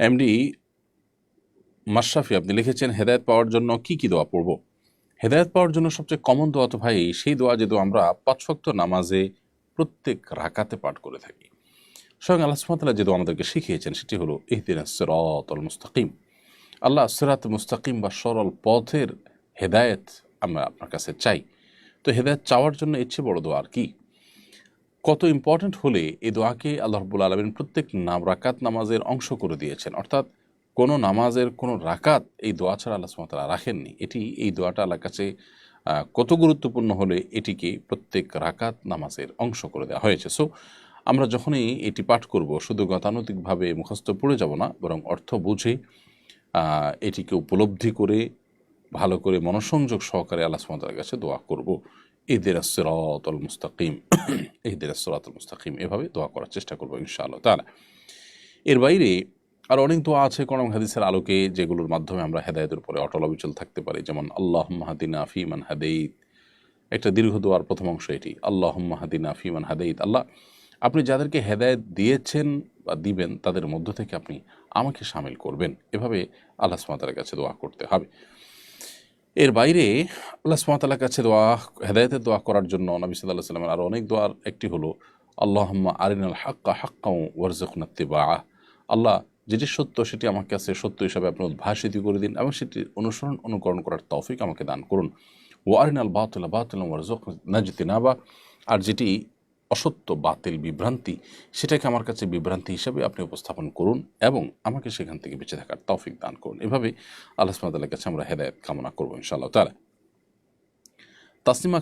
MD Mashrafe আপনি লিখেছেন, হেদায়েত পাওয়ার জন্য কি কি দোয়া পড়ব? হেদায়েত পাওয়ার জন্য সবচেয়ে কমন দোয়া তো ভাই সেই দোয়া যে দোয়া আমরা ৫ ওয়াক্ত নামাজে প্রত্যেক রাকাতে পাঠ করে থাকি। স্বয়ং আল্লাহ সুবহানাহু ওয়া তাআলা যে দোয়া আমাদেরকে শিখিয়েছেন সেটি হলো ইহদিনাস সিরাতাল মুস্তাকিম। আল্লাহ সিরাত মুস্তাকিম বা সরল পথের হেদায়েত আমরা আপনার কাছে চাই। তো হেদায়েত চাওয়ার জন্য এর চেয়ে বড় দোয়া আর কি? কত ইম্পর্ট্যান্ট হলে এই দোয়াকে আল্লাহ রাব্বুল আলামিন প্রত্যেক রাকাত নামাজের অংশ করে দিয়েছেন। অর্থাৎ কোনো নামাজের কোনো রাকাত এই দোয়া ছাড়া আল্লাহ সুবহানাহু ওয়া তাআলা রাখেননি। এই দোয়াটা আল্লাহর কাছে কত গুরুত্বপূর্ণ হলে এটিকে প্রত্যেক রাকাত নামাজের অংশ করে দেওয়া হয়েছে। সো আমরা যখনই এটি পাঠ করব শুধু গতানুগতিকভাবে মুখস্থ পড়ে যাব না, বরং অর্থ বুঝে এটিকে উপলব্ধি করে ভালো করে মনোসংযোগ সহকারে আল্লাহ সুবহানাহু ওয়া তাআলার কাছে দোয়া করব। ইহদিনাস সিরাতাল মুস্তাকিম, ইহদিনাস সিরাতাল মুস্তাকিম, এভাবে দোয়া করার চেষ্টা করব ইনশাআল্লাহ তাআলা। এর বাইরে আরও অনেক দোয়া আছে কোরআন হাদিসের আলোকে, যেগুলোর মাধ্যমে আমরা হেদায়েতের উপরে অটল অবিচল থাকতে পারি। যেমন আল্লাহুম্মা হাদিনা ফিমান হাদাইত, একটা দীর্ঘ দোয়ার প্রথম অংশ এটি। আল্লাহুম্মা হাদিনা ফিমান হাদাইত, আল্লাহ আপনি যাদেরকে হেদায়েত দিয়েছেন বা দিবেন তাদের মধ্য থেকে আপনি আমাকে শামিল করবেন। এভাবে আল্লাহ সুবহানাহু ওয়া তাআলার কাছে দোয়া করতে হবে। এর বাইরে আল্লাহ সুবহানাহু ওয়া তাআলার কাছে দোয়া, হেদায়েতের দোয়া করার জন্য নবী সাল্লাল্লাহু আলাইহি ওয়াসাল্লামের আরও অনেক দোয়ার একটি হলো আল্লাহুম্মা আরিনাল হাক্কা হাক্কাও ওয়ারযুকনা ইত্তিবাআহ, আল্লাহ যেটি সত্য সেটি আমার কাছে সত্য হিসাবে আপনি উদ্ভাসিত করে দিন এবং সেটি অনুকরণ করার তৌফিক আমাকে দান করুন। ওয়া আরিনাল বাতিলা বাতিলান ওয়ারযুকনা ইজতিনাবা, আর যেটি অসত্য, বাতিল, বিভ্রান্তি, সেটাকে আমার কাছে বিভ্রান্তি হিসাবে আপনি উপস্থাপন করুন এবং আমাকে সেখান থেকে বেঁচে থাকার তৌফিক দান করুন। এভাবে আল্লাহ সুবহানাহু ওয়া তাআলার কাছে আমরা হেদায়েত কামনা করব ইনশাআল্লাহ তাআলা। তাসলিমা